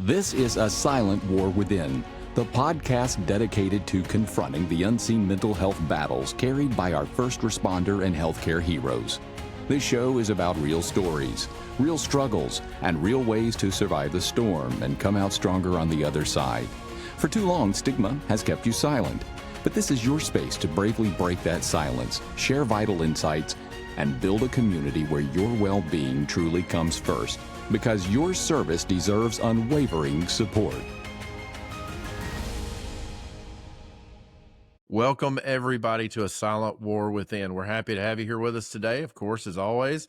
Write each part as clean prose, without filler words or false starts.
This is A Silent War Within, the podcast dedicated to confronting the unseen mental health battles carried by our first responder and healthcare heroes. This show is about real stories, real struggles, and real ways to survive the storm and come out stronger on the other side. For too long, stigma has kept you silent, but this is your space to bravely break that silence, share vital insights, and build a community where your well-being truly comes first, because your service deserves unwavering support. Welcome, everybody, to A Silent War Within. We're happy to have you here with us today, of course, as always.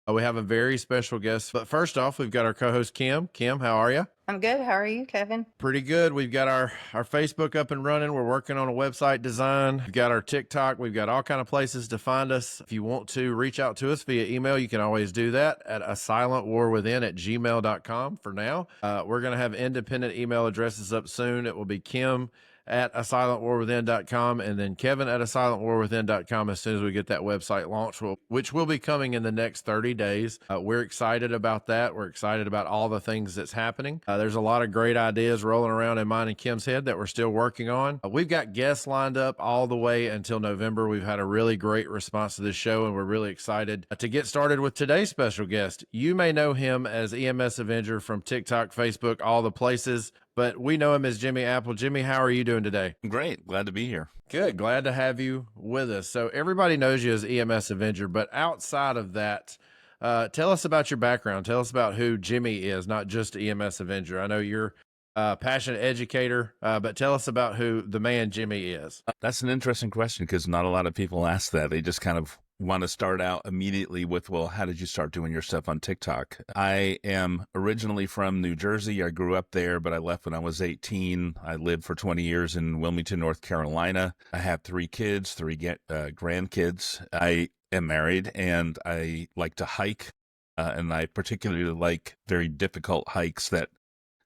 We have a very special guest. But first off, we've got our co-host, Kim. Kim, how are you? I'm good. How are you, Kevin? Pretty good. We've got our Facebook up and running. We're working on a website design. We've got our TikTok. We've got all kind of places to find us. If you want to reach out to us via email, you can always do that at asilentwarwithin@gmail.com. For now, we're going to have independent email addresses up soon. It will be Kim at asilentwarwithin.com and then Kevin at asilentwarwithin.com as soon as we get that website launched, which will be coming in the next 30 days. We're excited about that. We're excited about all the things that's happening. There's a lot of great ideas rolling around in mine and Kim's head that we're still working on. We've got guests lined up all the way until November. We've had a really great response to this show, and we're really excited to get started with today's special guest. You may know him as EMS Avenger from TikTok, Facebook, all the places, but we know him as Jimmy Apple. Jimmy, how are you doing today? Great. Glad to be here. Good. Glad to have you with us. So everybody knows you as EMS Avenger, but outside of that, tell us about your background. Tell us about who Jimmy is, not just EMS Avenger. I know you're a passionate educator, but tell us about who the man Jimmy is. That's an interesting question because not a lot of people ask that. They just kind of want to start out immediately with, well, how did you start doing your stuff on TikTok? I am originally from New Jersey. I grew up there, but I left when I was 18. I lived for 20 years in Wilmington, North Carolina. I have 3 kids, 3 grandkids. I am married, and I like to hike, and I particularly like very difficult hikes that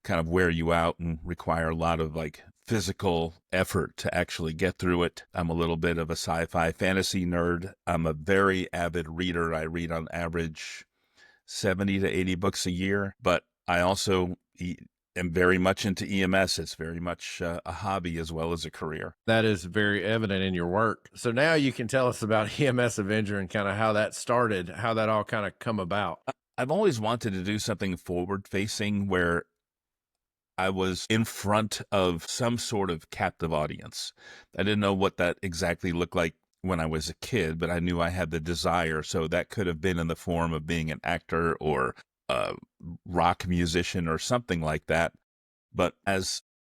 kind of wear you out and require a lot of physical effort to actually get through it. I'm a little bit of a sci-fi fantasy nerd. I'm a very avid reader. I read on average 70 to 80 books a year, but I also am very much into EMS. It's very much a hobby as well as a career. That is very evident in your work. So now you can tell us about EMS Avenger and kind of how that started, how that all kind of come about. I've always wanted to do something forward-facing where I was in front of some sort of captive audience. I didn't know what that exactly looked like when I was a kid, but I knew I had the desire. So that could have been in the form of being an actor or a rock musician or something like that. But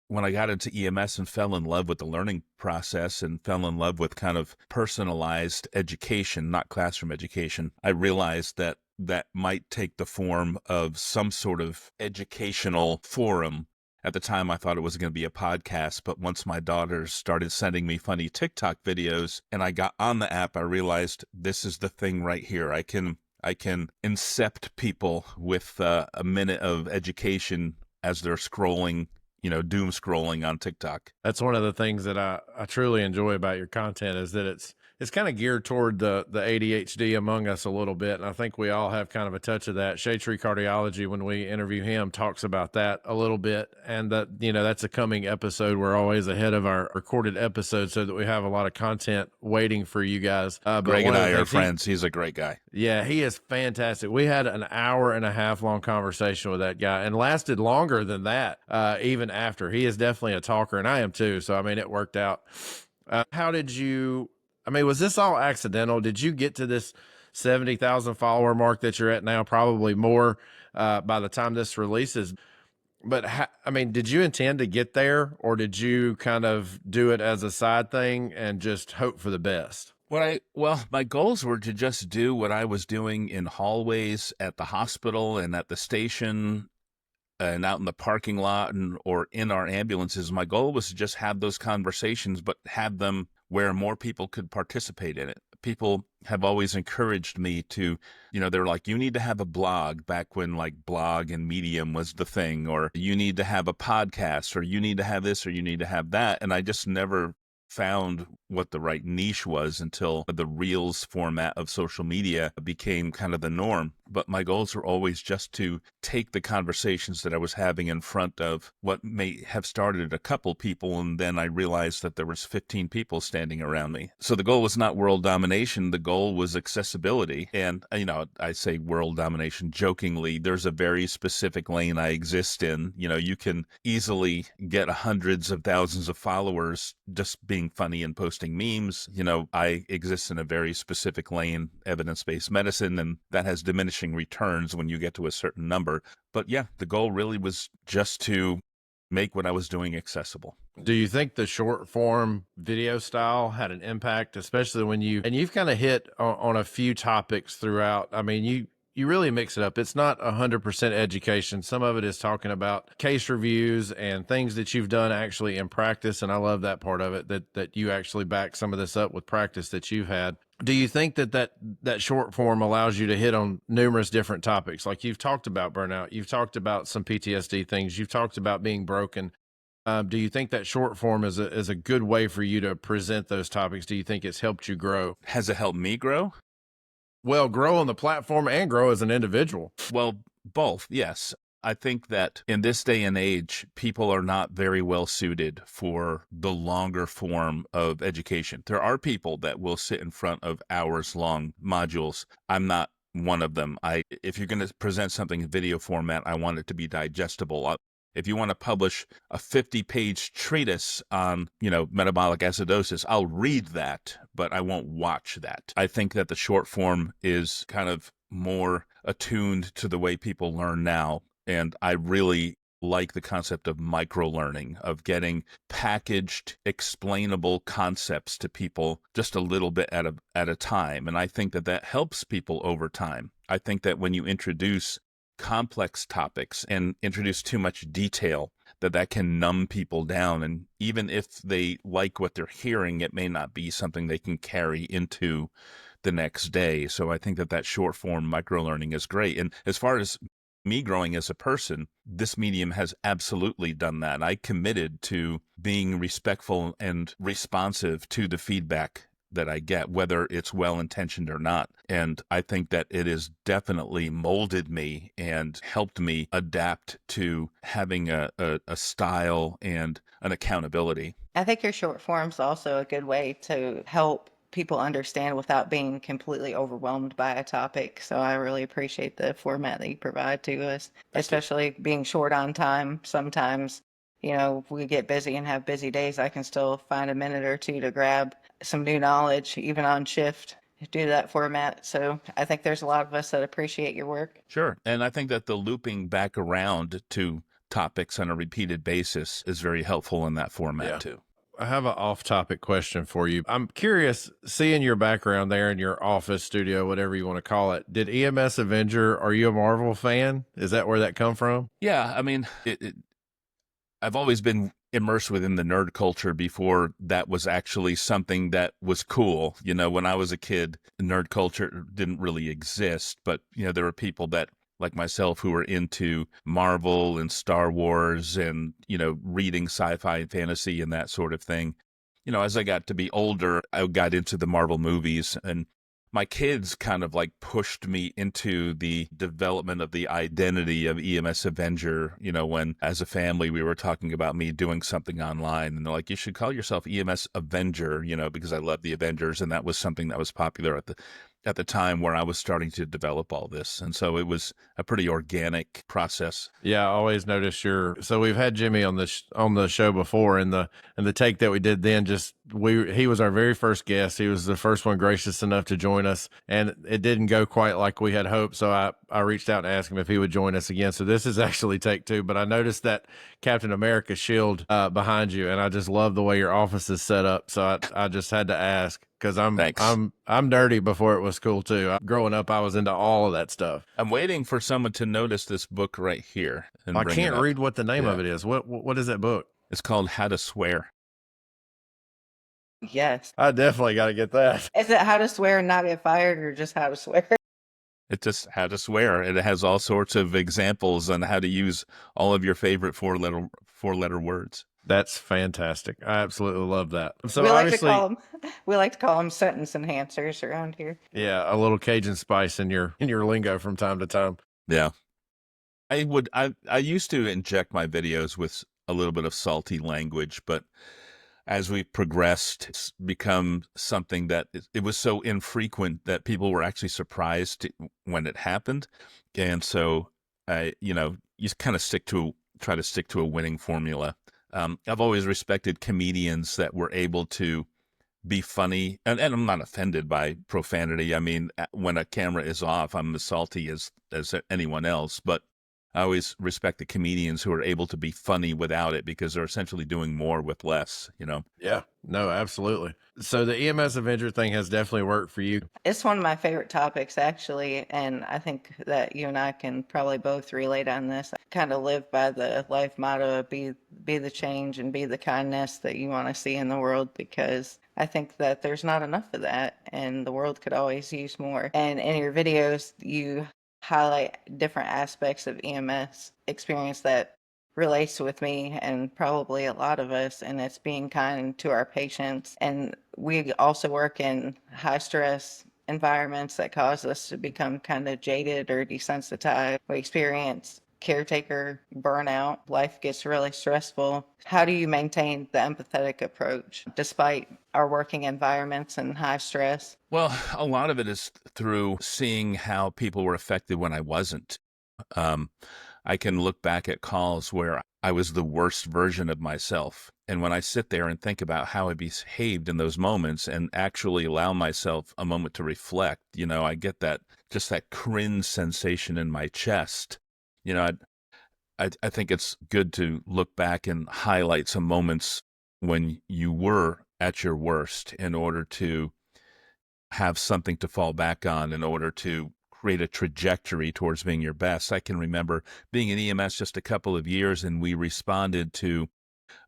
when I got into EMS and fell in love with the learning process and fell in love with kind of personalized education, not classroom education, I realized that might take the form of some sort of educational forum. At the time, I thought it was going to be a podcast, but once my daughters started sending me funny TikTok videos and I got on the app, I realized this is the thing right here. I can incept people with a minute of education as they're scrolling, doom scrolling on TikTok. That's one of the things that I truly enjoy about your content is that it's kind of geared toward the ADHD among us a little bit. And I think we all have kind of a touch of that. Shade Tree Cardiology, when we interview him, talks about that a little bit. And that, that's a coming episode. We're always ahead of our recorded episode so that we have a lot of content waiting for you guys. Greg and I are friends. He's a great guy. Yeah, he is fantastic. We had an 1.5 hour long conversation with that guy and lasted longer than that, even after. He is definitely a talker, and I am too. So, it worked out. Was this all accidental? Did you get to this 70,000 follower mark that you're at now? Probably more by the time this releases. But did you intend to get there, or did you kind of do it as a side thing and just hope for the best? Well, my goals were to just do what I was doing in hallways at the hospital and at the station and out in the parking lot or in our ambulances. My goal was to just have those conversations, but have them where more people could participate in it. People have always encouraged me to, they're like, you need to have a blog back when blog and Medium was the thing, or you need to have a podcast, or you need to have this, or you need to have that. And I just never found what the right niche was until the Reels format of social media became kind of the norm. But my goals were always just to take the conversations that I was having in front of what may have started a couple people, and then I realized that there was 15 people standing around me. So the goal was not world domination. The goal was accessibility. And, I say world domination jokingly. There's a very specific lane I exist in. You can easily get hundreds of thousands of followers just being funny and posting memes. I exist in a very specific lane, evidence-based medicine, and that has diminishing returns when you get to a certain number. But yeah, the goal really was just to make what I was doing accessible. Do you think the short form video style had an impact, especially when you've kind of hit on a few topics throughout? I mean, you really mix it up. It's not 100% education. Some of it is talking about case reviews and things that you've done actually in practice. And I love that part of it, that you actually back some of this up with practice that you've had. Do you think that short form allows you to hit on numerous different topics? Like you've talked about burnout, you've talked about some PTSD things, you've talked about being broken. Do you think that short form is a good way for you to present those topics? Do you think it's helped you grow? Has it helped me grow? Well, grow on the platform and grow as an individual. Well, both, yes. I think that in this day and age, people are not very well suited for the longer form of education. There are people that will sit in front of hours-long modules. I'm not one of them. If you're going to present something in video format, I want it to be digestible. If you want to publish a 50-page treatise on, metabolic acidosis, I'll read that, but I won't watch that. I think that the short form is kind of more attuned to the way people learn now. And I really like the concept of micro-learning, of getting packaged, explainable concepts to people just a little bit at a time. And I think that helps people over time. I think that when you introduce complex topics and introduce too much detail, that can numb people down. And even if they like what they're hearing, it may not be something they can carry into the next day. So I think that short form micro-learning is great. And as far as me growing as a person, this medium has absolutely done that. I committed to being respectful and responsive to the feedback that I get, whether it's well-intentioned or not. And I think that it has definitely molded me and helped me adapt to having a style and an accountability. I think your short form's also a good way to help people understand without being completely overwhelmed by a topic. So I really appreciate the format that you provide to us, especially being short on time. Sometimes, if we get busy and have busy days, I can still find a minute or two to grab some new knowledge, even on shift, due to that format. So I think there's a lot of us that appreciate your work. Sure. And I think that the looping back around to topics on a repeated basis is very helpful in that format too. I have an off-topic question for you. I'm curious, seeing your background there in your office, studio, whatever you want to call it, did EMS Avenger, are you a Marvel fan? Is that where that come from? Yeah, I mean, I've always been immersed within the nerd culture before that was actually something that was cool. When I was a kid, nerd culture didn't really exist, but, there were people that, like myself, who were into Marvel and Star Wars and, reading sci-fi and fantasy and that sort of thing. As I got to be older, I got into the Marvel movies, and my kids kind of like pushed me into the development of the identity of EMS Avenger, when as a family we were talking about me doing something online, and they're like, you should call yourself EMS Avenger, because I love the Avengers, and that was something that was popular at the time where I was starting to develop all this. And so it was a pretty organic process. Yeah, I always notice so we've had Jimmy on the show before, and the take that we did then, he was our very first guest. He was the first one gracious enough to join us, and it didn't go quite like we had hoped. So I reached out and asked him if he would join us again. So this is actually take 2, but I noticed that Captain America shield behind you, and I just love the way your office is set up. So I just had to ask, because I'm nerdy before it was cool too. Growing up, I was into all of that stuff. I'm waiting for someone to notice this book right here. And I can't read what the name of it is. What is that book? It's called How to Swear. Yes. I definitely got to get that. Is it how to swear and not get fired, or just how to swear? It just how to swear. It has all sorts of examples on how to use all of your favorite four letter words. That's fantastic. I absolutely love that. So We like to obviously, call them we like to call them sentence enhancers around here. yeah, a little Cajun spice in your lingo from time to time. Yeah. I used to inject my videos with a little bit of salty language, but as we progressed, it's become something that it was so infrequent that people were actually surprised when it happened. And so you kind of try to stick to a winning formula. I've always respected comedians that were able to be funny, and I'm not offended by profanity. I mean, when a camera is off, I'm as salty as anyone else, but I always respect the comedians who are able to be funny without it because they're essentially doing more with less, you know? Yeah, no, absolutely. So the EMS Avenger thing has definitely worked for you. It's one of my favorite topics, actually, and I think that you and I can probably both relate on this. I kind of live by the life motto of be the change and be the kindness that you want to see in the world, because I think that there's not enough of that, and the world could always use more. And in your videos, you highlight different aspects of EMS experience that relates with me and probably a lot of us, and it's being kind to our patients. And we also work in high stress environments that cause us to become kind of jaded or desensitized. We experience caretaker burnout. Life gets really stressful. How do you maintain the empathetic approach despite our working environments and high stress? Well, a lot of it is through seeing how people were affected when I wasn't. Um, I can look back at calls where I was the worst version of myself. And when I sit there and think about how I behaved in those moments and actually allow myself a moment to reflect, I get that cringe sensation in my chest. You know, I think it's good to look back and highlight some moments when you were at your worst in order to have something to fall back on, in order to create a trajectory towards being your best. I can remember being in EMS just a couple of years, and we responded to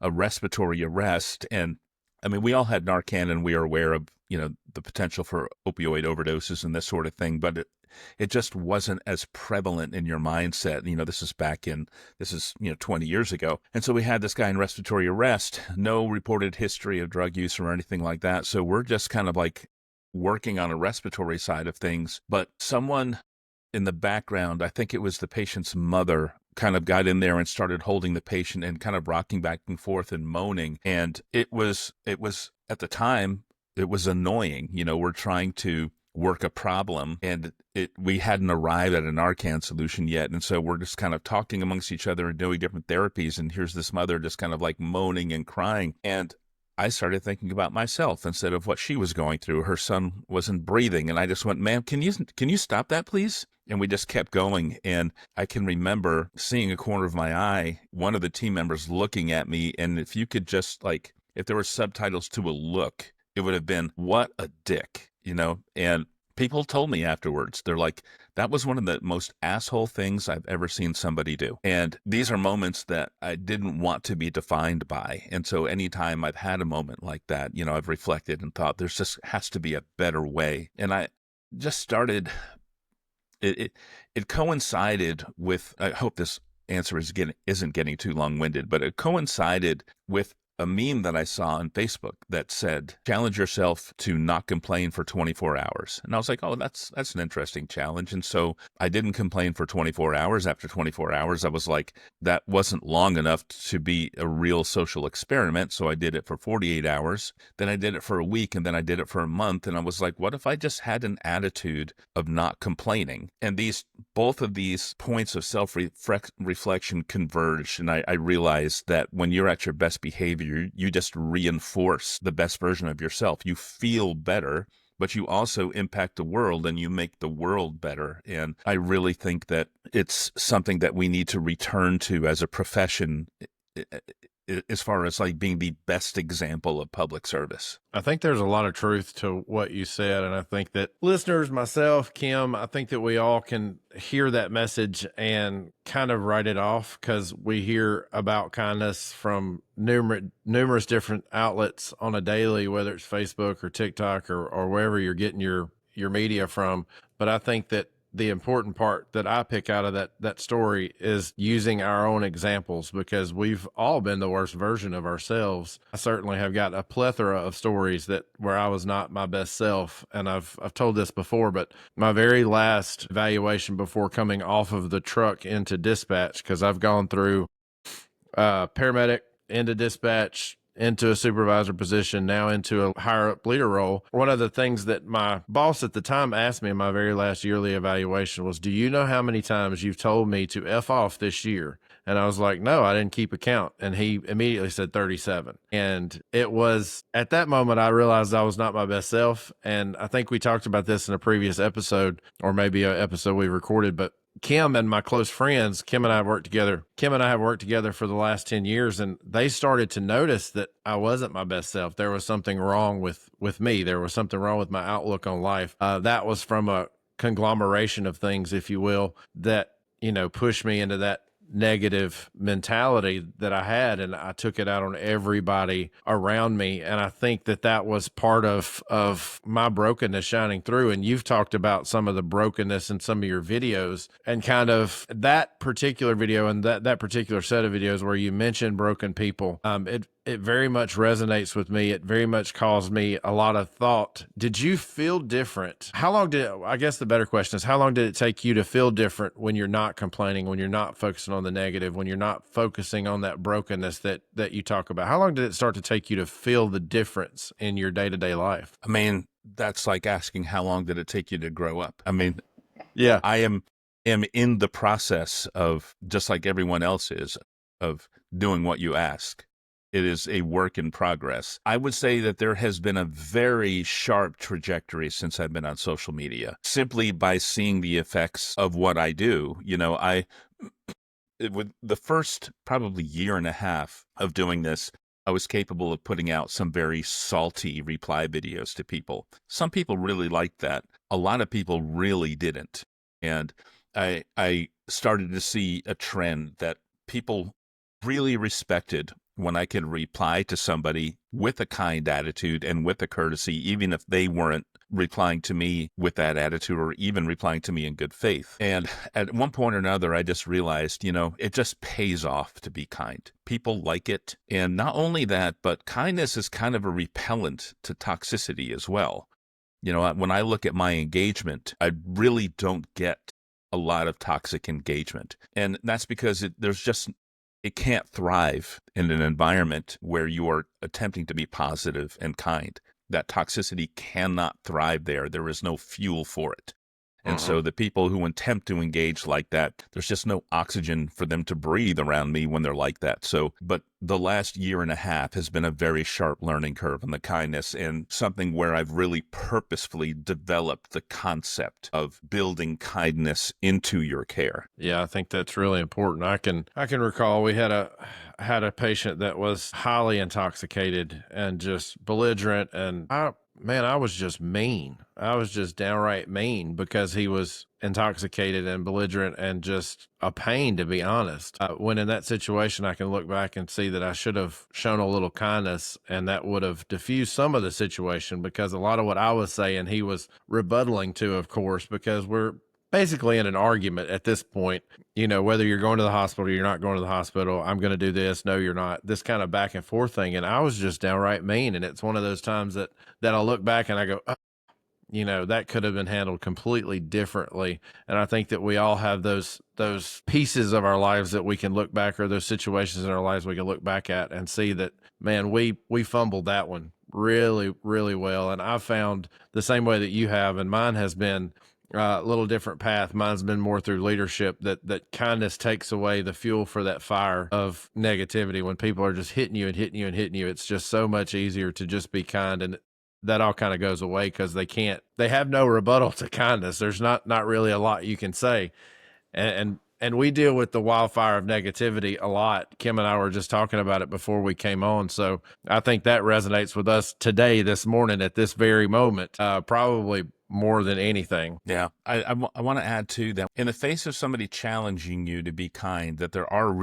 a respiratory arrest. And I mean, we all had Narcan, and we are aware of, the potential for opioid overdoses and this sort of thing, but it just wasn't as prevalent in your mindset. This is 20 years ago. And so we had this guy in respiratory arrest, no reported history of drug use or anything like that. So we're just kind of like working on a respiratory side of things, but someone in the background, I think it was the patient's mother, kind of got in there and started holding the patient and kind of rocking back and forth and moaning. And it was at the time, it was annoying. We're trying to work a problem, and we hadn't arrived at a Narcan solution yet. And so we're just kind of talking amongst each other and doing different therapies. And here's this mother just kind of like moaning and crying. And I started thinking about myself instead of what she was going through. Her son wasn't breathing, and I just went, "Ma'am, can you stop that, please?" And we just kept going. And I can remember seeing a corner of my eye, one of the team members looking at me, and if you could just if there were subtitles to a look, it would have been, "What a dick," And people told me afterwards, they're like, "That was one of the most asshole things I've ever seen somebody do." And these are moments that I didn't want to be defined by. And so anytime I've had a moment like that, I've reflected and thought there's just has to be a better way. And I just started, it coincided with, I hope this answer isn't getting too long-winded, but it coincided with a meme that I saw on Facebook that said, "Challenge yourself to not complain for 24 hours." And I was like, "Oh, that's an interesting challenge." And so I didn't complain for 24 hours. After 24 hours, I was like, that wasn't long enough to be a real social experiment. So I did it for 48 hours. Then I did it for a week, and then I did it for a month. And I was like, what if I just had an attitude of not complaining? And both of these points of self-reflection converged. And I realized that when you're at your best behavior, you just reinforce the best version of yourself. You feel better, but you also impact the world and you make the world better. And I really think that it's something that we need to return to as a profession, as far as being the best example of public service. I think there's a lot of truth to what you said. And I think that listeners, myself, Kim, I think that we all can hear that message and kind of write it off, because we hear about kindness from numerous different outlets on a daily, whether it's Facebook or TikTok or wherever you're getting your media from. But I think that the important part that I pick out of that story is using our own examples, because we've all been the worst version of ourselves. I certainly have got a plethora of stories that where I was not my best self. And I've told this before, but my very last evaluation before coming off of the truck into dispatch, because I've gone through paramedic into dispatch, into a supervisor position, now into a higher up leader role. One of the things that my boss at the time asked me in my very last yearly evaluation was, do you know how many times you've told me to F off this year? And I was like, no, I didn't keep account. And he immediately said 37. And it was at that moment I realized I was not my best self. And I think we talked about this in a previous episode, or maybe an episode we recorded, but Kim and my close friends, Kim and I have worked together for the last 10 years, and they started to notice that I wasn't my best self. There was something wrong with me. There was something wrong with my outlook on life. That was from a conglomeration of things, if you will, that, pushed me into that negative mentality that I had, and I took it out on everybody around me. And I think that was part of my brokenness shining through. And you've talked about some of the brokenness in some of your videos, and kind of that particular video and that particular set of videos where you mentioned broken people. It very much resonates with me. It very much caused me a lot of thought. Did you feel different? I guess the better question is, how long did it take you to feel different when you're not complaining, when you're not focusing on the negative, when you're not focusing on that brokenness that you talk about? How long did it start to take you to feel the difference in your day-to-day life? I mean, that's like asking how long did it take you to grow up? I mean, yeah, I am in the process of, just like everyone else is, of doing what you ask. It is a work in progress. I would say that there has been a very sharp trajectory since I've been on social media, simply by seeing the effects of what I do. With the first probably year and a half of doing this, I was capable of putting out some very salty reply videos to people. Some people really liked that. A lot of people really didn't. And I started to see a trend that people really respected when I could reply to somebody with a kind attitude and with a courtesy, even if they weren't replying to me with that attitude or even replying to me in good faith. And at one point or another, I just realized, it just pays off to be kind. People like it. And not only that, but kindness is kind of a repellent to toxicity as well. When I look at my engagement, I really don't get a lot of toxic engagement. And that's because it can't thrive in an environment where you are attempting to be positive and kind. That toxicity cannot thrive there. There is no fuel for it. And so the people who attempt to engage like that, there's just no oxygen for them to breathe around me when they're like that. But the last year and a half has been a very sharp learning curve on the kindness, and something where I've really purposefully developed the concept of building kindness into your care. Yeah, I think that's really important. I can recall we had a patient that was highly intoxicated and just belligerent, and I was just mean. I was just downright mean because he was intoxicated and belligerent and just a pain, to be honest. When in that situation, I can look back and see that I should have shown a little kindness, and that would have diffused some of the situation, because a lot of what I was saying, he was rebuttaling to, of course, because we're basically in an argument at this point, whether you're going to the hospital or you're not going to the hospital. I'm going to do this. No, you're not. This kind of back and forth thing. And I was just downright mean. And it's one of those times that I'll look back and I go, that could have been handled completely differently. And I think that we all have those pieces of our lives that we can look back, or those situations in our lives we can look back at and see that, man, we fumbled that one really, really well. And I found the same way that you have, and mine has been a little different path. Mine's been more through leadership, that kindness takes away the fuel for that fire of negativity. When people are just hitting you and hitting you and hitting you, it's just so much easier to just be kind. And that all kind of goes away because they have no rebuttal to kindness. There's not really a lot you can say. And we deal with the wildfire of negativity a lot. Kim and I were just talking about it before we came on. So I think that resonates with us today, this morning, at this very moment, probably more than anything. Yeah. I want to add too that in the face of somebody challenging you to be kind, that there are,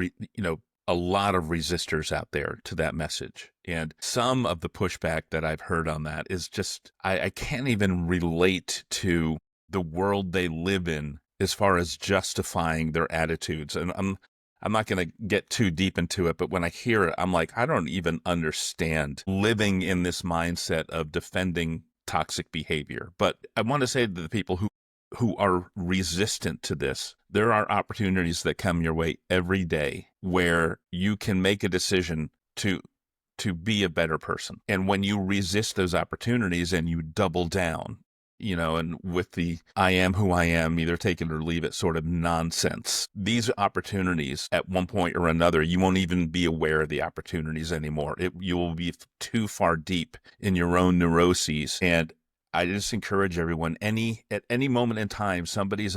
a lot of resistors out there to that message. And some of the pushback that I've heard on that is just, I can't even relate to the world they live in as far as justifying their attitudes. And I'm not going to get too deep into it, but when I hear it, I'm like, I don't even understand living in this mindset of defending toxic behavior. But I want to say to the people who are resistant to this, there are opportunities that come your way every day where you can make a decision to be a better person. And when you resist those opportunities and you double down, and with the I am who I am, either take it or leave it sort of nonsense, these opportunities at one point or another, you won't even be aware of the opportunities anymore. You will be too far deep in your own neuroses. And I just encourage everyone, at any moment in time, somebody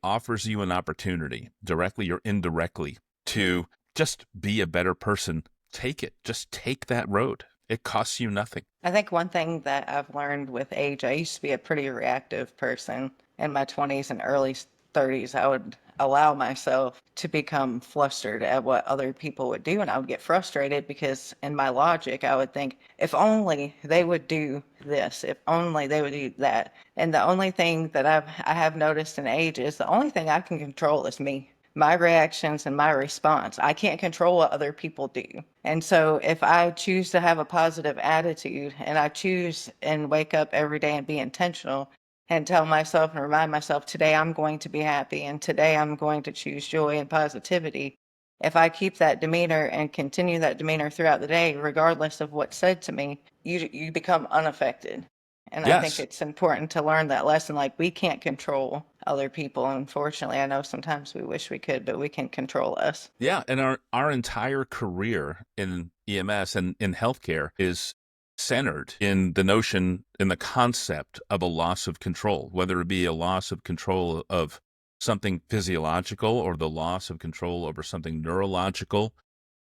offers you an opportunity, directly or indirectly, to just be a better person. Take it. Just take that road. It costs you nothing. I think one thing that I've learned with age, I used to be a pretty reactive person. In my 20s and early 30s, I would allow myself to become flustered at what other people would do. And I would get frustrated because in my logic, I would think, if only they would do this, if only they would do that. And the only thing that I have noticed in age is the only thing I can control is me, my reactions and my response. I can't control what other people do. And so if I choose to have a positive attitude and I choose and wake up every day and be intentional and tell myself and remind myself, today I'm going to be happy and today I'm going to choose joy and positivity. If I keep that demeanor and continue that demeanor throughout the day, regardless of what's said to me, you become unaffected. And I think Yes. it's important to learn that lesson. Like, we can't control other people. Unfortunately, I know sometimes we wish we could, but we can control us. Yeah. And our entire career in EMS and in healthcare is centered in the notion, in the concept of a loss of control, whether it be a loss of control of something physiological or the loss of control over something neurological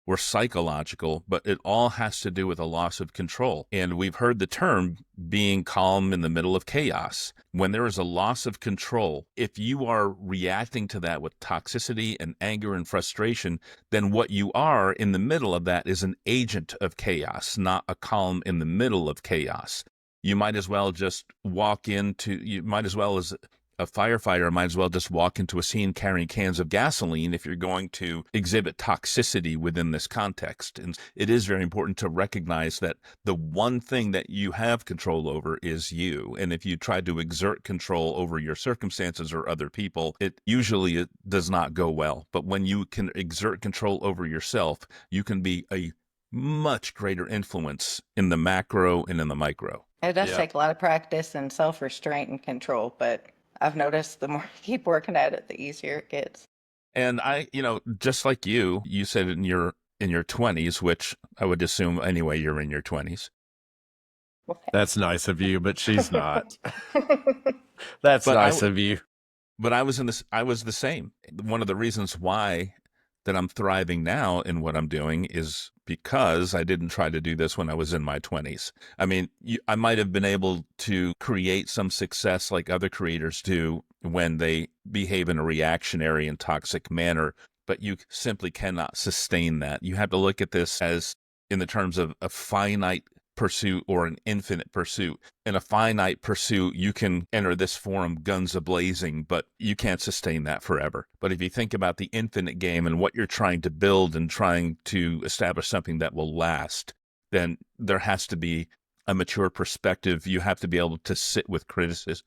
or psychological, but it all has to do with a loss of control. And we've heard the term being calm in the middle of chaos. When there is a loss of control, if you are reacting to that with toxicity and anger and frustration, then what you are in the middle of that is an agent of chaos, not a calm in the middle of chaos. You might as well as a firefighter might as well just walk into a scene carrying cans of gasoline if you're going to exhibit toxicity within this context. And it is very important to recognize that the one thing that you have control over is you. And if you try to exert control over your circumstances or other people, it does not go well. But when you can exert control over yourself, you can be a much greater influence in the macro and in the micro. It does take a lot of practice and self-restraint and control, but I've noticed the more you keep working at it, the easier it gets. And just like you said in your 20s, which I would assume anyway, you're in your 20s. That's nice of you, but she's not. That's nice of you. But I was the same. One of the reasons why that I'm thriving now in what I'm doing is because I didn't try to do this when I was in my 20s. I mean, I might have been able to create some success like other creators do when they behave in a reactionary and toxic manner, but you simply cannot sustain that. You have to look at this as in the terms of a finite pursuit or an infinite pursuit. In a finite pursuit, you can enter this forum guns a-blazing, but you can't sustain that forever. But if you think about the infinite game and what you're trying to build and trying to establish something that will last, then there has to be a mature perspective. You have to be able to sit with criticism.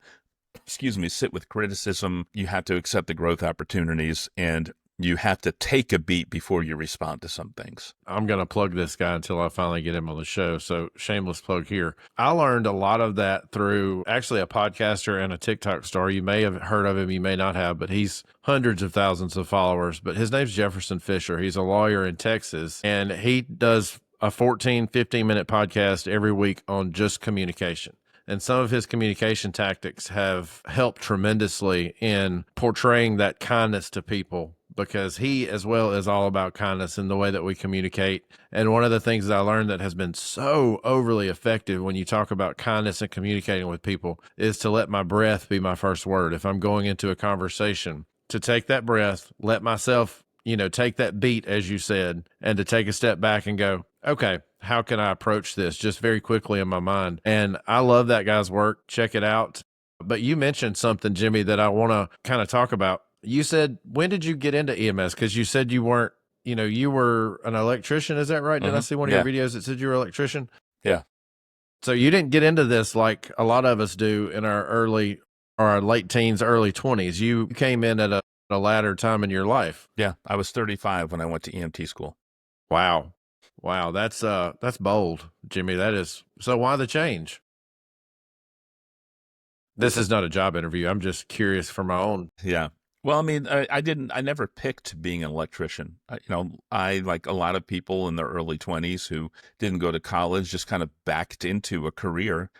You have to accept the growth opportunities, and you have to take a beat before you respond to some things. I'm going to plug this guy until I finally get him on the show. So shameless plug here. I learned a lot of that through actually a podcaster and a TikTok star. You may have heard of him, you may not have, but he's hundreds of thousands of followers. But his name's Jefferson Fisher. He's a lawyer in Texas, and he does a 15-minute podcast every week on just communication. And some of his communication tactics have helped tremendously in portraying that kindness to people, because he as well is all about kindness in the way that we communicate. And one of the things that I learned that has been so overly effective when you talk about kindness and communicating with people is to let my breath be my first word. If I'm going into a conversation, to take that breath, let myself, take that beat, as you said, and to take a step back and go, okay, how can I approach this just very quickly in my mind? And I love that guy's work. Check it out. But you mentioned something, Jimmy, that I want to kind of talk about. You said, when did you get into EMS? Because you said you weren't, you were an electrician. Is that right? Did I see one of your videos that said you were an electrician? Yeah. So you didn't get into this like a lot of us do in our early or our late teens, early 20s. You came in at a latter time in your life. Yeah. I was 35 when I went to EMT school. Wow. Wow. That's bold, Jimmy. That is. So why the change? This is not a job interview. I'm just curious for my own. Yeah. Well, I mean, I never picked being an electrician. I, like a lot of people in their early 20s who didn't go to college, just kind of backed into a career.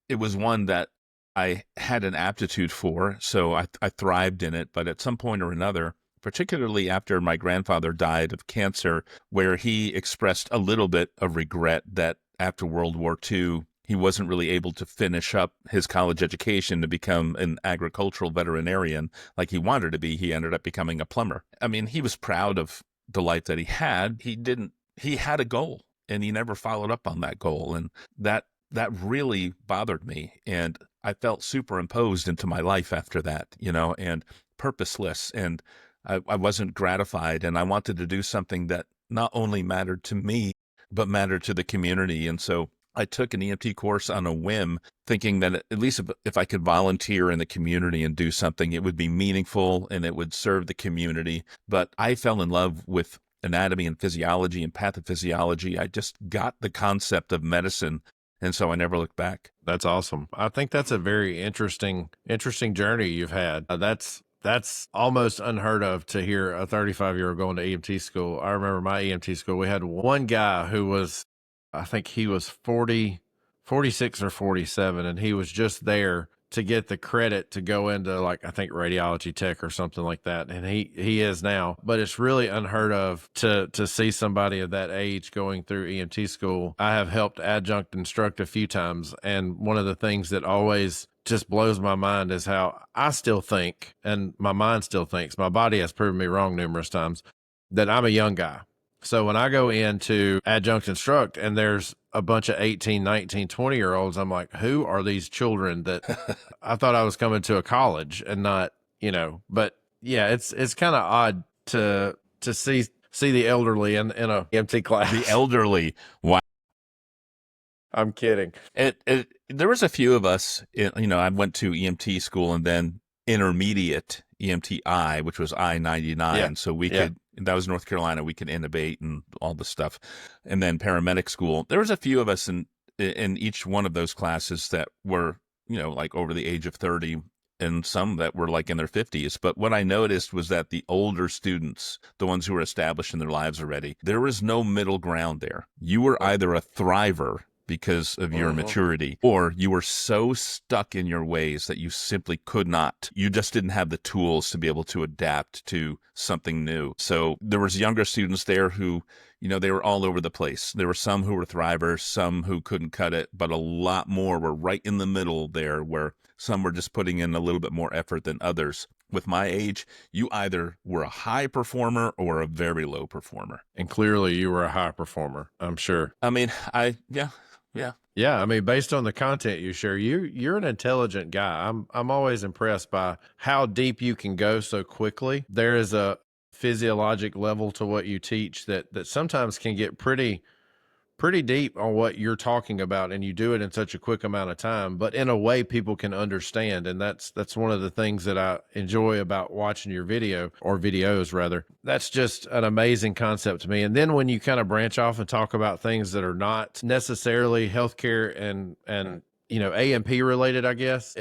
It was one that I had an aptitude for, so I thrived in it. But at some point or another, particularly after my grandfather died of cancer, where he expressed a little bit of regret that after World War II, he wasn't really able to finish up his college education to become an agricultural veterinarian like he wanted to be. He ended up becoming a plumber. I mean, he was proud of the life that he had. He had a goal and he never followed up on that goal. And that really bothered me. And I felt superimposed into my life after that, and purposeless. And I wasn't gratified. And I wanted to do something that not only mattered to me, but mattered to the community. And so I took an EMT course on a whim, thinking that at least if I could volunteer in the community and do something, it would be meaningful and it would serve the community. But I fell in love with anatomy and physiology and pathophysiology. I just got the concept of medicine. And so I never looked back. That's awesome. I think that's a very interesting journey you've had. That's almost unheard of to hear a 35-year-old going to EMT school. I remember my EMT school, we had one guy who was, I think he was 46 or 47, and he was just there to get the credit to go into, like, I think radiology tech or something like that. And he is now, but it's really unheard of to see somebody of that age going through EMT school. I have helped adjunct instruct a few times. And one of the things that always just blows my mind is how I still think, and my mind still thinks, my body has proven me wrong numerous times, that I'm a young guy. So when I go into adjunct instruct and there's a bunch of 18, 19, 20-year-olds, I'm like, who are these children that I thought I was coming to a college and not, but yeah, it's kind of odd to see the elderly in a EMT class. The elderly. Wow. I'm kidding. There was a few of us, I went to EMT school and then intermediate EMTI, which was I-99. Yeah. So we could, that was North Carolina, we could intubate and all the stuff. And then paramedic school. There was a few of us in each one of those classes that were, like over the age of 30, and some that were like in their 50s. But what I noticed was that the older students, the ones who were established in their lives already, there was no middle ground there. You were either a thriver because of your maturity, or you were so stuck in your ways that you simply could not. You just didn't have the tools to be able to adapt to something new. So there was younger students there who, they were all over the place. There were some who were thrivers, some who couldn't cut it, but a lot more were right in the middle there, where some were just putting in a little bit more effort than others. With my age, you either were a high performer or a very low performer. And clearly you were a high performer, I'm sure. I mean, Yeah, I mean, based on the content you share, you're an intelligent guy. I'm always impressed by how deep you can go so quickly. There is a physiologic level to what you teach that sometimes can get pretty deep on what you're talking about, and you do it in such a quick amount of time, but in a way people can understand. And that's one of the things that I enjoy about watching your video, or videos rather. That's just an amazing concept to me. And then when you kind of branch off and talk about things that are not necessarily healthcare and A&P related, I guess,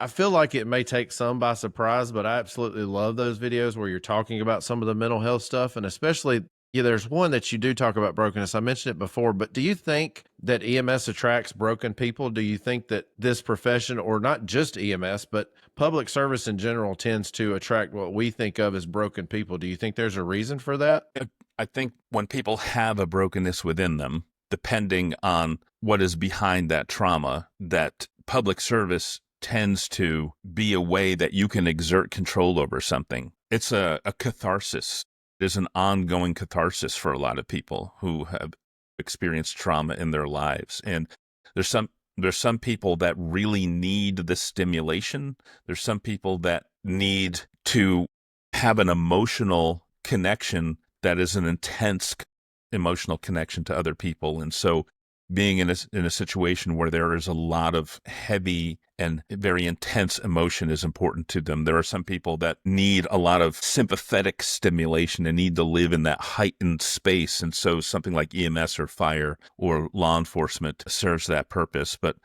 I feel like it may take some by surprise, but I absolutely love those videos where you're talking about some of the mental health stuff. And especially, there's one that you do talk about brokenness. I mentioned it before, but do you think that EMS attracts broken people? Do you think that this profession, or not just EMS, but public service in general, tends to attract what we think of as broken people? Do you think there's a reason for that? I think when people have a brokenness within them, depending on what is behind that trauma, that public service tends to be a way that you can exert control over something. It's a catharsis. There's an ongoing catharsis for a lot of people who have experienced trauma in their lives. And there's There's some people that really need the stimulation. There's some people that need to have an emotional connection that is an intense emotional connection to other people. And so being in a situation where there is a lot of heavy and very intense emotion is important to them. There are some people that need a lot of sympathetic stimulation and need to live in that heightened space. And so something like EMS or fire or law enforcement serves that purpose. But,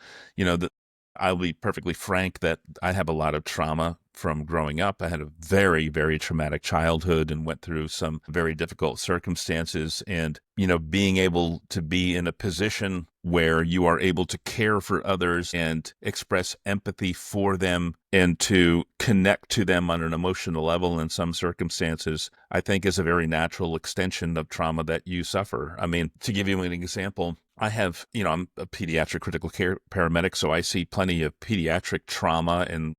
I'll be perfectly frank that I have a lot of trauma from growing up. I had a very, very traumatic childhood and went through some very difficult circumstances. And, being able to be in a position where you are able to care for others and express empathy for them and to connect to them on an emotional level in some circumstances, I think is a very natural extension of trauma that you suffer. I mean, to give you an example, I have, I'm a pediatric critical care paramedic, so I see plenty of pediatric trauma and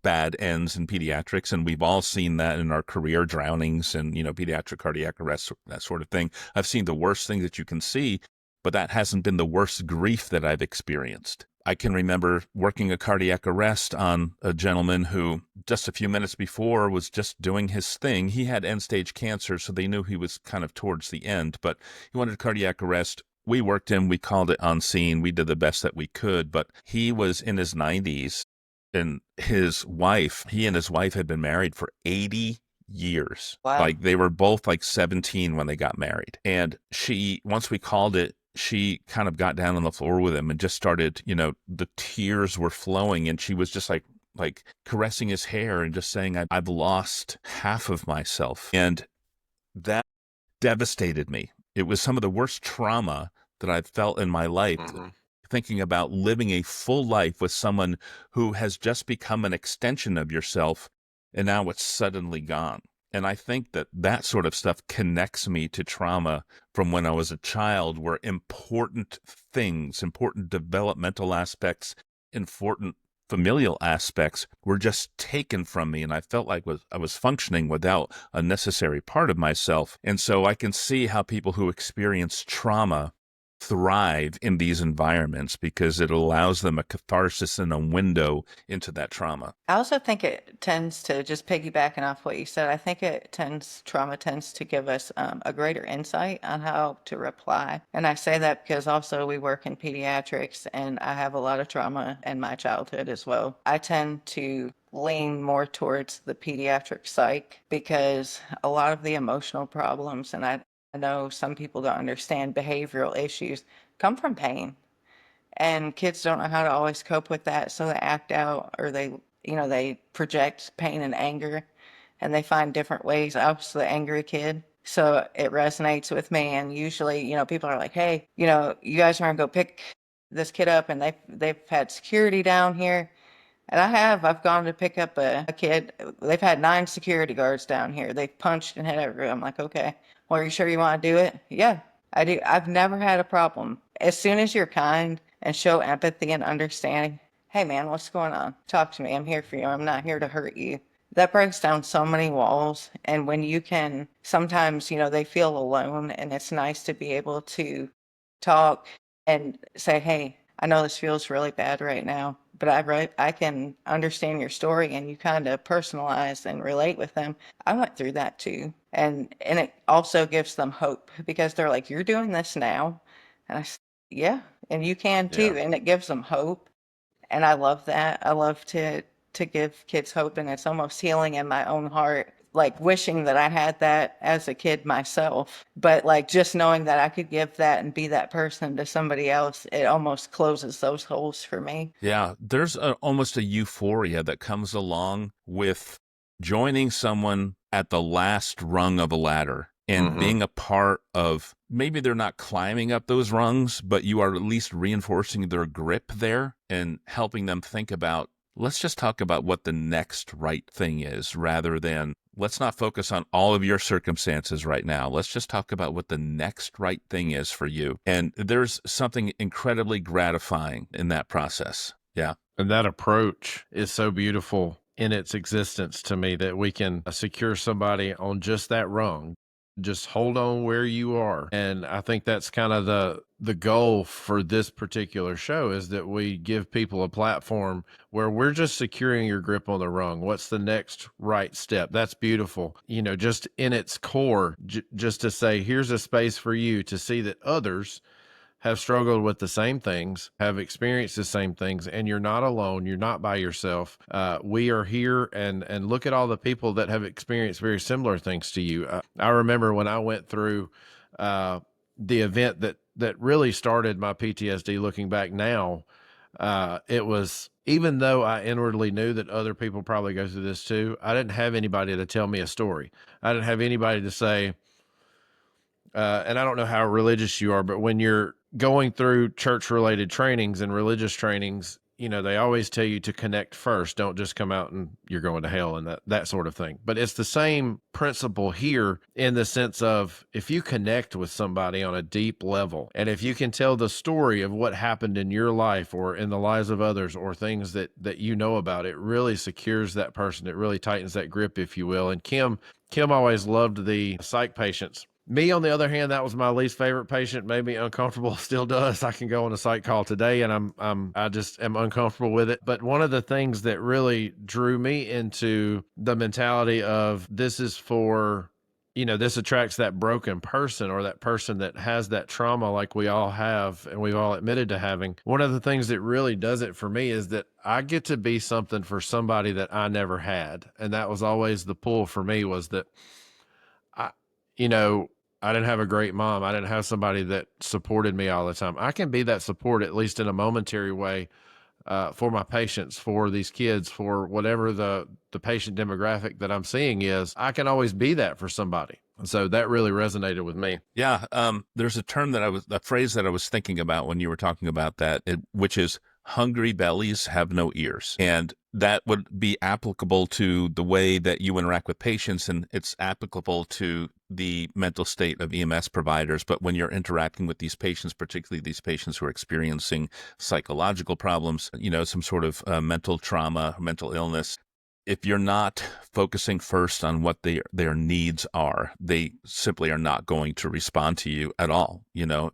bad ends in pediatrics, and we've all seen that in our career, drownings and, pediatric cardiac arrest, that sort of thing. I've seen the worst thing that you can see, but that hasn't been the worst grief that I've experienced. I can remember working a cardiac arrest on a gentleman who just a few minutes before was just doing his thing. He had end-stage cancer, so they knew he was kind of towards the end, but he wanted a cardiac arrest. We worked him. We called it on scene. We did the best that we could, but he was in his 90s, and he and his wife had been married for 80 years. Wow. Like they were both like 17 when they got married. And once we called it, she kind of got down on the floor with him and just started, the tears were flowing, and she was just like caressing his hair and just saying, I've lost half of myself. And that devastated me. It was some of the worst trauma that I've felt in my life. Mm-hmm. Thinking about living a full life with someone who has just become an extension of yourself, and now it's suddenly gone. And I think that sort of stuff connects me to trauma from when I was a child, where important things, important developmental aspects, important familial aspects were just taken from me, and I felt like I was functioning without a necessary part of myself. And so I can see how people who experience trauma thrive in these environments, because it allows them a catharsis and a window into that trauma. I also think it tends to, just piggybacking off what you said, I think trauma tends to give us a greater insight on how to reply. And I say that because also we work in pediatrics, and I have a lot of trauma in my childhood as well. I tend to lean more towards the pediatric psych, because a lot of the emotional problems, and I know some people don't understand, behavioral issues come from pain. And kids don't know how to always cope with that, so they act out, or they project pain and anger, and they find different ways. I was the angry kid, so it resonates with me. And usually, people are like, "Hey, you guys are gonna go pick this kid up," and they've had security down here. And I've gone to pick up a kid. They've had 9 security guards down here. They've punched and hit everywhere. I'm like, okay, well, are you sure you want to do it? Yeah, I do. I've never had a problem. As soon as you're kind and show empathy and understanding, hey man, what's going on? Talk to me. I'm here for you. I'm not here to hurt you. That breaks down so many walls. And when you can, sometimes, they feel alone, and it's nice to be able to talk and say, hey, I know this feels really bad right now, but I can understand your story, and you kind of personalize and relate with them. I went through that too. And it also gives them hope, because they're like, you're doing this now. And I said, yeah, and you can too. Yeah. And it gives them hope. And I love that. I love to give kids hope, and it's almost healing in my own heart, like wishing that I had that as a kid myself. But like just knowing that I could give that and be that person to somebody else, it almost closes those holes for me. Yeah, there's almost a euphoria that comes along with joining someone at the last rung of a ladder and Mm-hmm. being a part of, maybe they're not climbing up those rungs, but you are at least reinforcing their grip there and helping them think about, let's just talk about what the next right thing is, rather than let's not focus on all of your circumstances right now. Let's just talk about what the next right thing is for you. And there's something incredibly gratifying in that process. Yeah. And that approach is so beautiful in its existence to me, that we can secure somebody on just that rung. just hold on where you are. And I think that's kind of the goal for this particular show, is that we give people a platform where we're just securing your grip on the rung. What's the next right step? That's beautiful. Just in its core, just to say, here's a space for you to see that others have struggled with the same things, have experienced the same things, and you're not alone. You're not by yourself. We are here, and look at all the people that have experienced very similar things to you. I remember when I went through the event that really started my PTSD. Looking back now, it was, even though I inwardly knew that other people probably go through this too, I didn't have anybody to tell me a story. I didn't have anybody to say, and I don't know how religious you are, but when you're going through church related trainings and religious trainings, they always tell you to connect first. Don't just come out and you're going to hell and that sort of thing. But it's the same principle here, in the sense of, if you connect with somebody on a deep level, and if you can tell the story of what happened in your life or in the lives of others, or things that you know about, it really secures that person. It really tightens that grip, if you will. And Kim always loved the psych patients. Me, on the other hand, that was my least favorite patient. Made me uncomfortable. Still does. I can go on a psych call today, and I just am uncomfortable with it. But one of the things that really drew me into the mentality of, this is for, this attracts that broken person, or that person that has that trauma, like we all have, and we've all admitted to having. One of the things that really does it for me is that I get to be something for somebody that I never had. And that was always the pull for me, was that I didn't have a great mom. I didn't have somebody that supported me all the time. I can be that support, at least in a momentary way, for my patients, for these kids, for whatever the patient demographic that I'm seeing is. I can always be that for somebody. So that really resonated with me. Yeah. There's a phrase that I was thinking about when you were talking about that, which is, hungry bellies have no ears. And that would be applicable to the way that you interact with patients, and it's applicable to the mental state of EMS providers. But when you're interacting with these patients, particularly these patients who are experiencing psychological problems, some sort of mental trauma, mental illness, if you're not focusing first on what their needs are, they simply are not going to respond to you at all.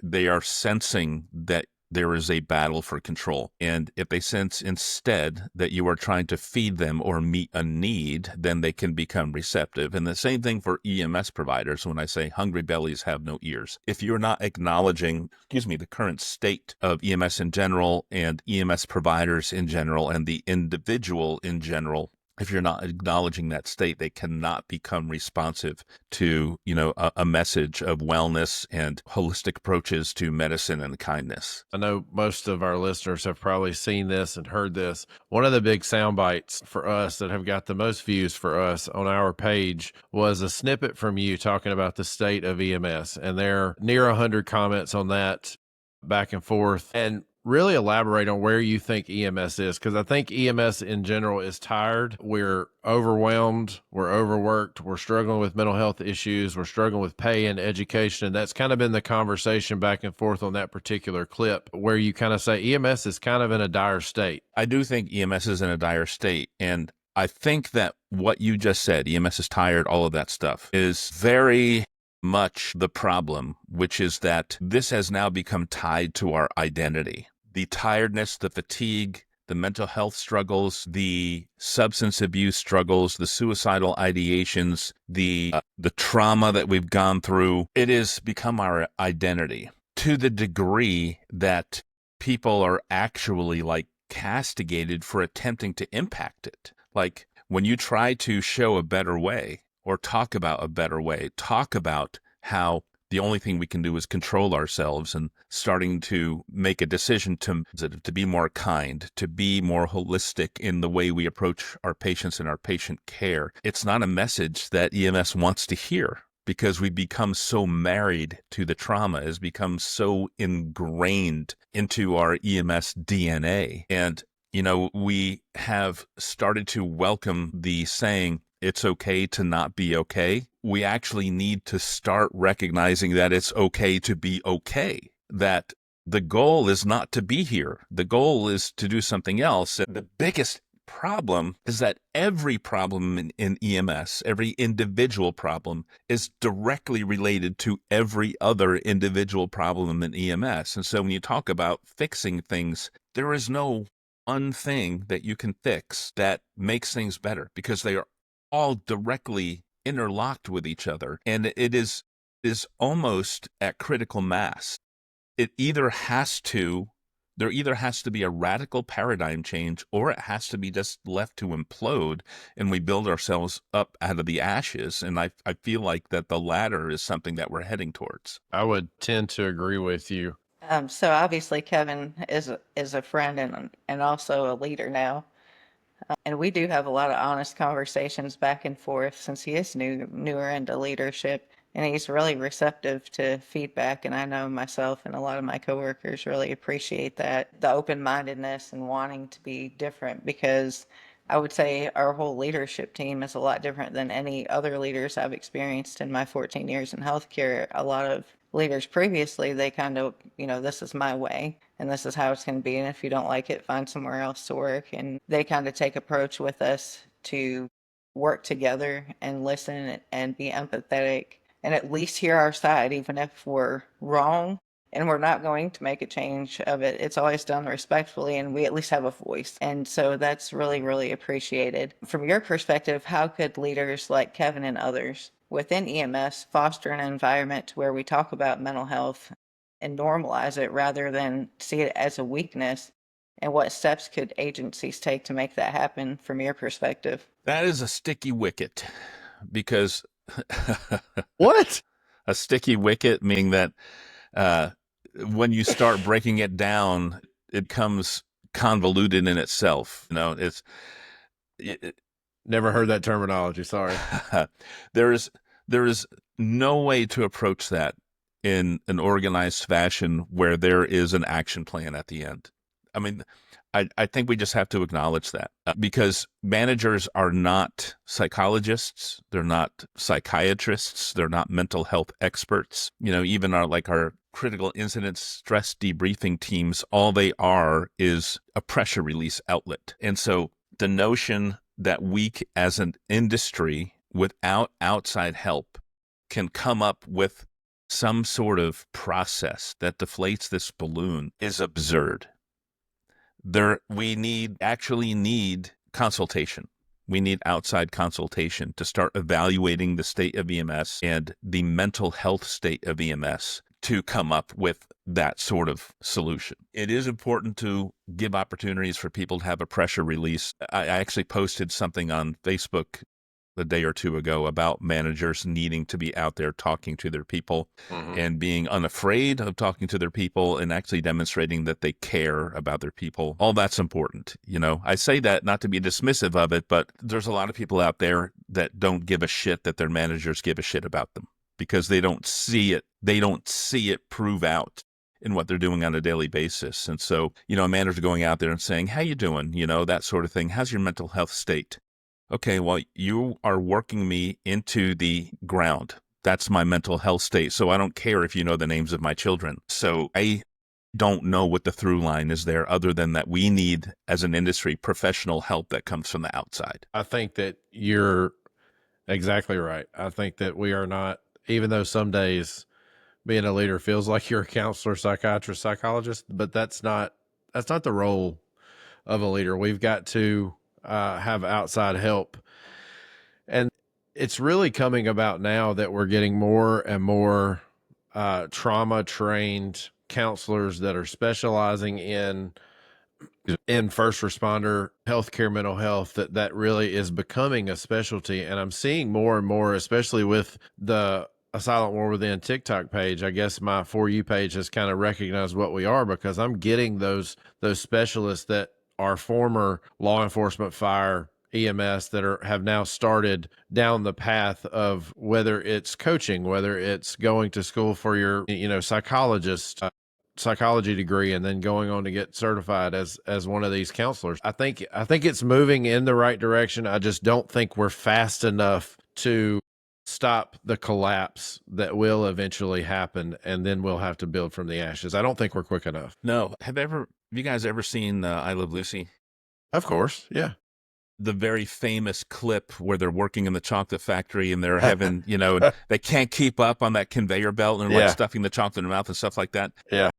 They are sensing that there is a battle for control. And if they sense instead that you are trying to feed them or meet a need, then they can become receptive. And the same thing for EMS providers. When I say hungry bellies have no ears, if you're not acknowledging, the current state of EMS in general, and EMS providers in general, and the individual in general, if you're not acknowledging that state, they cannot become responsive to, a message of wellness and holistic approaches to medicine and kindness. I know most of our listeners have probably seen this and heard this. One of the big sound bites for us that have got the most views for us on our page was a snippet from you talking about the state of EMS. And there are near 100 comments on that, back and forth. And really elaborate on where you think EMS is, because I think EMS in general is tired. We're overwhelmed. We're overworked. We're struggling with mental health issues. We're struggling with pay and education. And that's kind of been the conversation back and forth on that particular clip, where you kind of say EMS is kind of in a dire state. I do think EMS is in a dire state. And I think that what you just said, EMS is tired, all of that stuff, is very much the problem, which is that this has now become tied to our identity. The tiredness, the fatigue, the mental health struggles, the substance abuse struggles, the suicidal ideations, the trauma that we've gone through, it has become our identity, to the degree that people are actually castigated for attempting to impact it. Like, when you try to show a better way, or talk about a better way, talk about how the only thing we can do is control ourselves, and starting to make a decision to be more kind, to be more holistic in the way we approach our patients and our patient care. It's not a message that EMS wants to hear, because we become so married to the trauma, has become so ingrained into our EMS DNA. And, we have started to welcome the saying, it's okay to not be okay. We actually need to start recognizing that it's okay to be okay, that the goal is not to be here. The goal is to do something else. The biggest problem is that every problem in EMS, every individual problem, is directly related to every other individual problem in EMS. And so when you talk about fixing things, there is no one thing that you can fix that makes things better, because they are all directly interlocked with each other. And it is almost at critical mass. It either has to There either has to be a radical paradigm change, or it has to be just left to implode and we build ourselves up out of the ashes. And I feel like that the latter is something that we're heading towards. I would tend to agree with you. So obviously Kevin is a friend and also a leader now. And we do have a lot of honest conversations back and forth since he is newer into leadership, and he's really receptive to feedback. And I know myself and a lot of my coworkers really appreciate that, the open-mindedness and wanting to be different, because I would say our whole leadership team is a lot different than any other leaders I've experienced in my 14 years in healthcare. A lot of leaders previously, they kind of, this is my way and this is how it's going to be. And if you don't like it, find somewhere else to work. And they kind of take approach with us to work together and listen and be empathetic and at least hear our side, even if we're wrong and we're not going to make a change of it. It's always done respectfully, and we at least have a voice. And so that's really, really appreciated. From your perspective, how could leaders like Kevin and others within EMS foster an environment where we talk about mental health and normalize it rather than see it as a weakness? And what steps could agencies take to make that happen from your perspective? That is a sticky wicket, because What? a sticky wicket meaning that when you start breaking it down, it comes convoluted in itself. Never heard that terminology. Sorry. there is no way to approach that in an organized fashion where there is an action plan at the end. I mean, I think we just have to acknowledge that, because managers are not psychologists. They're not psychiatrists. They're not mental health experts. Even our critical incident stress debriefing teams, all they are is a pressure release outlet. And so the notion that we as an industry, without outside help, can come up with some sort of process that deflates this balloon is absurd. We actually need consultation. We need outside consultation to start evaluating the state of EMS and the mental health state of EMS to come up with that sort of solution. It is important to give opportunities for people to have a pressure release. I actually posted something on Facebook a day or two ago about managers needing to be out there talking to their people and being unafraid of talking to their people and actually demonstrating that they care about their people. All that's important. I say that not to be dismissive of it, but there's a lot of people out there that don't give a shit that their managers give a shit about them, because they don't see it. They don't see it prove out in what they're doing on a daily basis. And so, a manager going out there and saying, how you doing? That sort of thing. How's your mental health state? Okay, well, you are working me into the ground. That's my mental health state. So I don't care if you know the names of my children. So I don't know what the through line is there, other than that we need, as an industry, professional help that comes from the outside. I think that you're exactly right. I think that we are not, even though some days being a leader feels like you're a counselor, psychiatrist, psychologist, but that's not the role of a leader. We've got to have outside help. And it's really coming about now that we're getting more and more trauma trained counselors that are specializing in first responder healthcare, mental health, that really is becoming a specialty. And I'm seeing more and more, especially with the A Silent War Within TikTok page. I guess my For You page has kind of recognized what we are, because I'm getting those specialists that are former law enforcement, fire, EMS, that have now started down the path of, whether it's coaching, whether it's going to school for your psychology degree, and then going on to get certified as one of these counselors. I think it's moving in the right direction. I just don't think we're fast enough to stop the collapse that will eventually happen, and then we'll have to build from the ashes. I don't think we're quick enough. No. Have you guys ever seen I Love Lucy? Of course. Yeah. the very famous clip where they're working in the chocolate factory and they're having, they can't keep up on that conveyor belt and like stuffing the chocolate in their mouth and stuff like that. Yeah.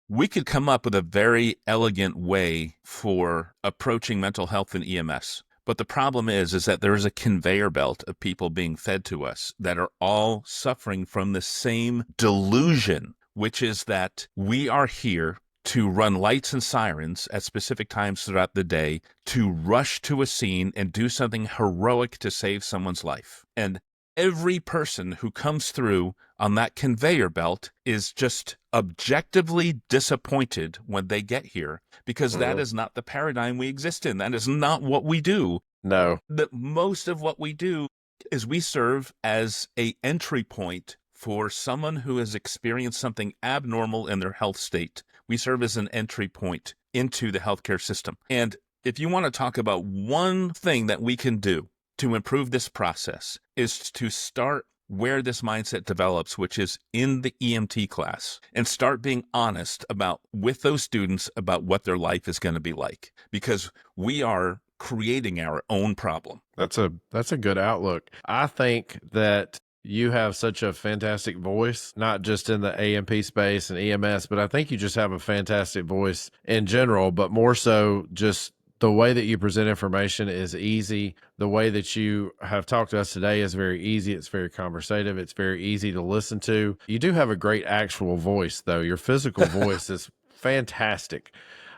We could come up with a very elegant way for approaching mental health in EMS. But the problem is that there is a conveyor belt of people being fed to us that are all suffering from the same delusion, which is that we are here to run lights and sirens at specific times throughout the day, to rush to a scene and do something heroic to save someone's life. And every person who comes through on that conveyor belt is just objectively disappointed when they get here, because that is not the paradigm we exist in. That is not what we do. No. Most of what we do is we serve as an entry point for someone who has experienced something abnormal in their health state. We serve as an entry point into the healthcare system. And if you want to talk about one thing that we can do to improve this process, is to start where this mindset develops, which is in the EMT class, and start being honest with those students about what their life is going to be like, because we are creating our own problem. That's a good outlook. I think that you have such a fantastic voice, not just in the AMP space and EMS, but I think you just have a fantastic voice in general, but more so just the way that you present information is easy. The way that you have talked to us today is very easy. It's very conversative. It's very easy to listen to. You do have a great actual voice, though. Your physical voice is fantastic.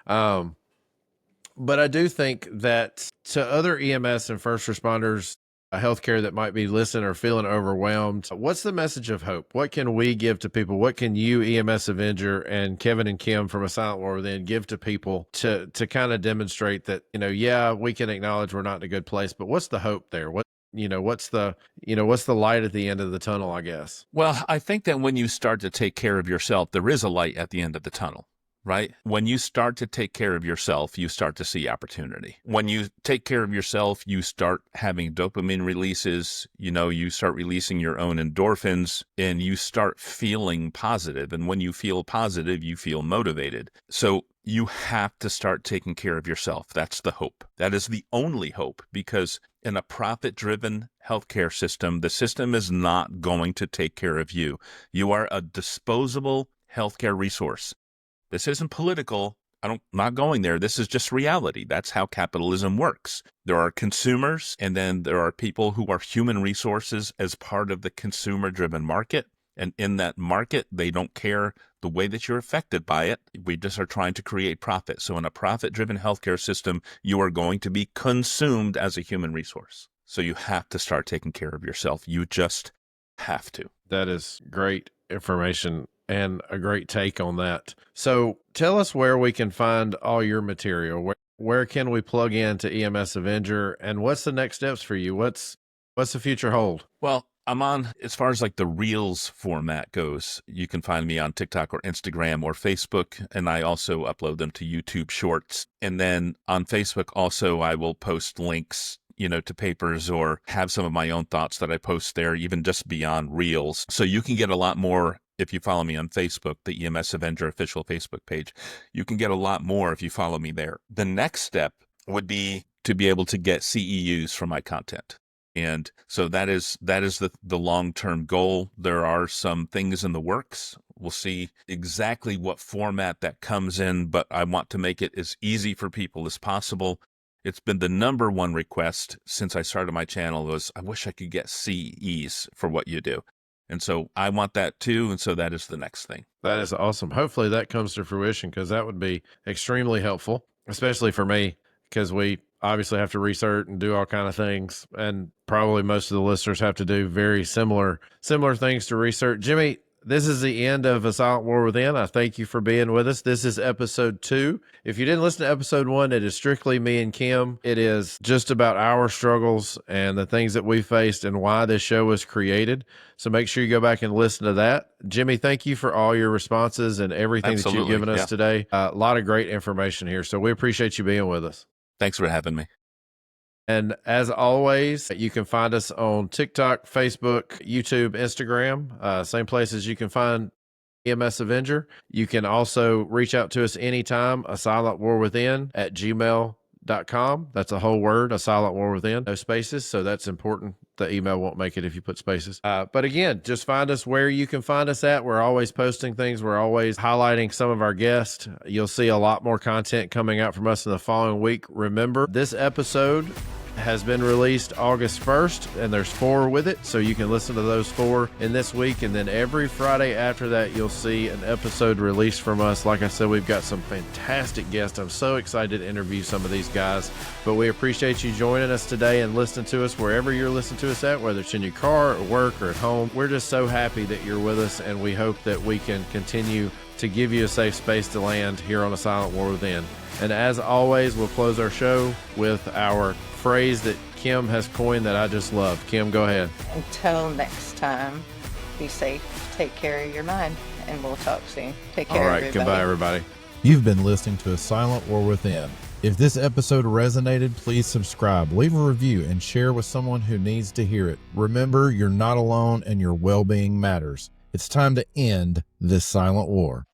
But I do think that to other EMS and first responders, healthcare that might be listening or feeling overwhelmed, what's the message of hope? What can we give to people? What can you, EMS Avenger, and Kevin and Kim from A Silent War Within give to people to kind of demonstrate that, we can acknowledge we're not in a good place, but what's the hope there? What's the light at the end of the tunnel, I guess? Well, I think that when you start to take care of yourself, there is a light at the end of the tunnel. Right? When you start to take care of yourself, you start to see opportunity. When you take care of yourself, you start having dopamine releases, you start releasing your own endorphins, and you start feeling positive. And when you feel positive, you feel motivated. So you have to start taking care of yourself. That's the hope. That is the only hope, because in a profit-driven healthcare system, the system is not going to take care of you. You are a disposable healthcare resource. This isn't political. I'm not going there. This is just reality. That's how capitalism works. There are consumers, and then there are people who are human resources as part of the consumer-driven market. And in that market, they don't care the way that you're affected by it. We just are trying to create profit. So in a profit-driven healthcare system, you are going to be consumed as a human resource. So you have to start taking care of yourself. You just have to. That is great information and a great take on that. So tell us where we can find all your material. Where can we plug into EMS Avenger, and what's the next steps for you? What's the future hold? Well, I'm on, as far as like the Reels format goes, you can find me on TikTok or Instagram or Facebook, and I also upload them to YouTube Shorts. And then on Facebook also, I will post links to papers, or have some of my own thoughts that I post there, even just beyond Reels. So you can get a lot more if you follow me on Facebook, the EMS Avenger official Facebook page. You can get a lot more if you follow me there. The next step would be to be able to get CEUs from my content. And so that is the long-term goal. There are some things in the works. We'll see exactly what format that comes in, but I want to make it as easy for people as possible. It's been the number one request since I started my channel was, I wish I could get CEs for what you do. And so I want that too. And so that is the next thing. That is awesome. Hopefully that comes to fruition, because that would be extremely helpful, especially for me, because we obviously have to research and do all kind of things. And probably most of the listeners have to do very similar things to research. Jimmy, this is the end of A Silent War Within. I thank you for being with us. This is episode 2. If you didn't listen to episode 1, it is strictly me and Kim. It is just about our struggles and the things that we faced and why this show was created. So make sure you go back and listen to that. Jimmy, thank you for all your responses and everything that you've given us today. A lot of great information here. So we appreciate you being with us. Thanks for having me. And as always, you can find us on TikTok, Facebook, YouTube, Instagram, same places you can find EMS Avenger. You can also reach out to us anytime, asilentwarwithin@gmail.com. silentwarwithin.com. That's a whole word, a silent war within, no spaces. So that's important. The email won't make it if you put spaces. But again, just find us where you can find us at. We're always posting things. We're always highlighting some of our guests. You'll see a lot more content coming out from us in the following week. Remember, this episode has been released August 1st, and there's 4 with it, so you can listen to those 4 in this week, and then every Friday after that, you'll see an episode released from us. Like I said, we've got some fantastic guests. I'm so excited to interview some of these guys, but we appreciate you joining us today and listening to us wherever you're listening to us at, whether it's in your car, or work, or at home. We're just so happy that you're with us, and we hope that we can continue to give you a safe space to land here on A Silent War Within. And as always, we'll close our show with our phrase that Kim has coined that I just love. Kim, go ahead. Until next time, be safe, take care of your mind, and we'll talk soon. Take care, All right, everybody. goodbye, everybody. You've been listening to A Silent War Within. If this episode resonated, please subscribe, leave a review, and share with someone who needs to hear it. Remember, you're not alone and your well-being matters. It's time to end this silent war.